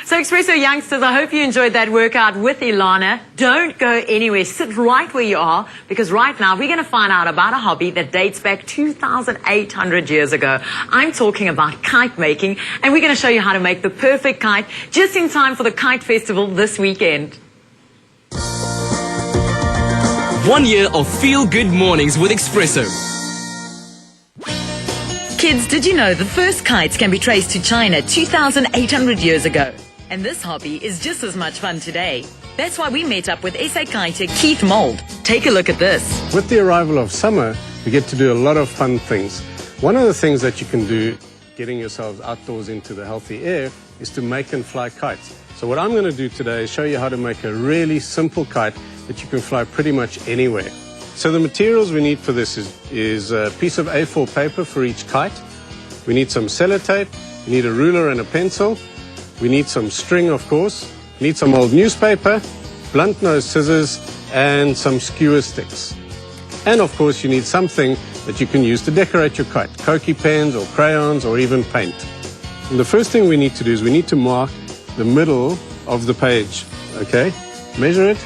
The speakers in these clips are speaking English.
So Expresso youngsters, I hope you enjoyed that workout with Ilana. Don't go anywhere. Sit right where you are, because right now we're going to find out about a hobby that dates back 2,800 years ago. I'm talking about kite making, and we're going to show you how to make the perfect kite just in time for the Kite Festival this weekend. 1 year of feel-good mornings with Expresso. Kids, did you know the first kites can be traced to China 2,800 years ago? And this hobby is just as much fun today. That's why we met up with SA Kite Keith Mould. Take a look at this. With the arrival of summer, we get to do a lot of fun things. One of the things that you can do, getting yourselves outdoors into the healthy air, is to make and fly kites. So what I'm going to do today is show you how to make a really simple kite that you can fly pretty much anywhere. So the materials we need for this is a piece of A4 paper for each kite. We need some sellotape, we need a ruler and a pencil. We need some string, of course. We need some old newspaper, blunt nose scissors, and some skewer sticks. And of course, you need something that you can use to decorate your kite. Koki pens or crayons or even paint. And the first thing we need to do is we need to mark the middle of the page. Okay? Measure it.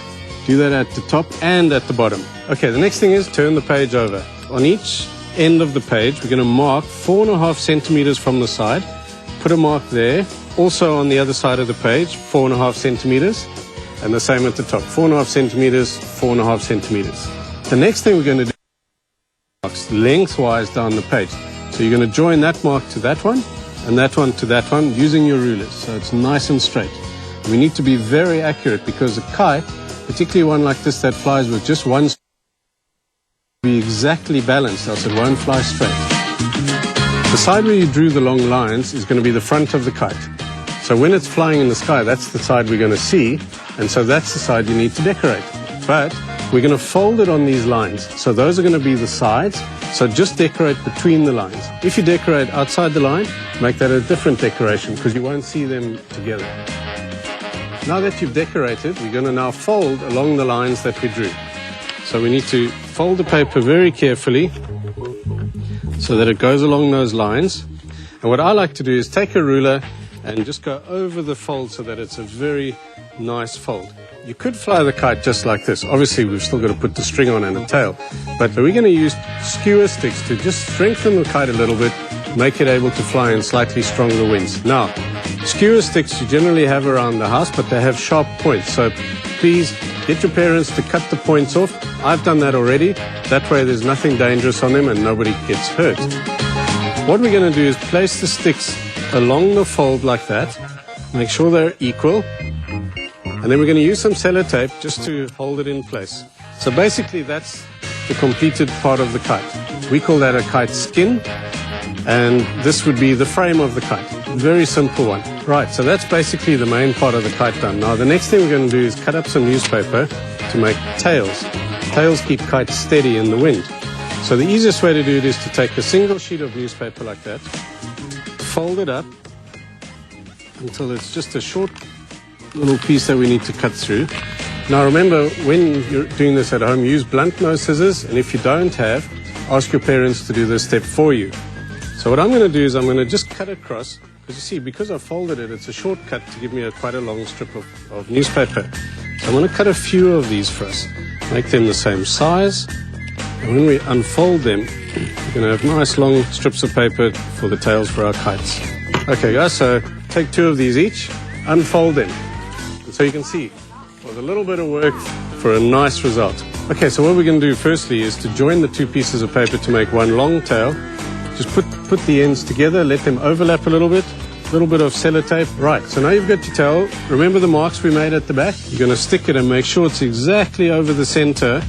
Do that at the top and at the bottom. Okay, the next thing is turn the page over. On each end of the page, we're going to mark 4.5 centimeters from the side. Put a mark there. Also on the other side of the page, 4.5 centimeters, and the same at the top, 4.5 centimeters, 4.5 centimeters. The next thing we're going to do is marks lengthwise down the page. So you're going to join that mark to that one, and that one to that one, using your rulers, so it's nice and straight. We need to be very accurate, because a kite, particularly one like this that flies with just one string, will be exactly balanced, else it won't fly straight. The side where you drew the long lines is going to be the front of the kite. So when it's flying in the sky, that's the side we're going to see, and so that's the side you need to decorate. But we're going to fold it on these lines, so those are going to be the sides, so just decorate between the lines. If you decorate outside the line, make that a different decoration, because you won't see them together. Now that you've decorated, we're going to now fold along the lines that we drew. So we need to fold the paper very carefully, so that it goes along those lines. And what I like to do is take a ruler and just go over the fold so that it's a very nice fold. You could fly the kite just like this. Obviously, we've still got to put the string on and a tail. But we're going to use skewer sticks to just strengthen the kite a little bit, make it able to fly in slightly stronger winds. Now, skewer sticks you generally have around the house, but they have sharp points. So please get your parents to cut the points off. I've done that already. That way there's nothing dangerous on them and nobody gets hurt. What we're going to do is place the sticks along the fold like that. Make sure they're equal. And then we're going to use some sellotape just to hold it in place. So basically that's the completed part of the kite. We call that a kite skin. And this would be the frame of the kite. Very simple one. Right, so that's basically the main part of the kite done. Now the next thing we're going to do is cut up some newspaper to make tails. Tails keep kites steady in the wind. So the easiest way to do it is to take a single sheet of newspaper like that, fold it up until it's just a short little piece that we need to cut through. Now remember, when you're doing this at home, use blunt nose scissors, and if you don't have, ask your parents to do this step for you. So what I'm going to do is I'm going to just cut across, because you see, because I folded it, it's a shortcut to give me quite a long strip of newspaper. So I'm going to cut a few of these for us, make them the same size, and when we unfold them, we're going to have nice long strips of paper for the tails for our kites. Okay guys, so take 2 of these each, unfold them. And so you can see, with a little bit of work for a nice result. Okay, so what we're going to do firstly is to join the 2 pieces of paper to make one long tail. Just put the ends together, let them overlap a little bit of sellotape. Right, so now you've got your tail. Remember the marks we made at the back? You're going to stick it and make sure it's exactly over the center.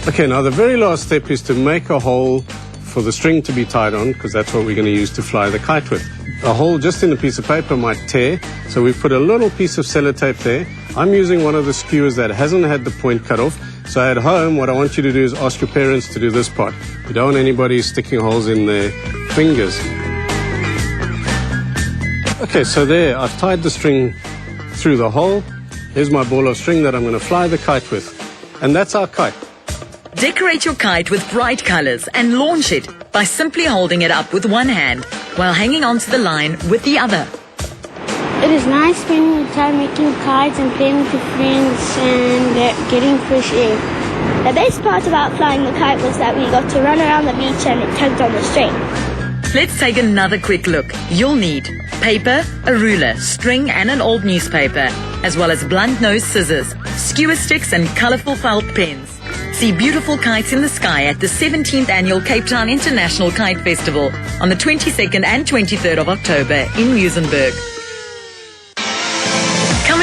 Okay, now the very last step is to make a hole for the string to be tied on, because that's what we're going to use to fly the kite with. A hole just in a piece of paper might tear, so we've put a little piece of sellotape there. I'm using one of the skewers that hasn't had the point cut off. So at home, what I want you to do is ask your parents to do this part. You don't want anybody sticking holes in their fingers. Okay, so there, I've tied the string through the hole. Here's my ball of string that I'm going to fly the kite with. And that's our kite. Decorate your kite with bright colors and launch it by simply holding it up with one hand while hanging onto the line with the other. It is nice spending the time making kites and playing with your friends and getting fresh air. The best part about flying the kite was that we got to run around the beach and it tugged on the string. Let's take another quick look. You'll need paper, a ruler, string and an old newspaper, as well as blunt nose scissors, skewer sticks and colourful felt pens. See beautiful kites in the sky at the 17th Annual Cape Town International Kite Festival on the 22nd and 23rd of October in Muizenberg.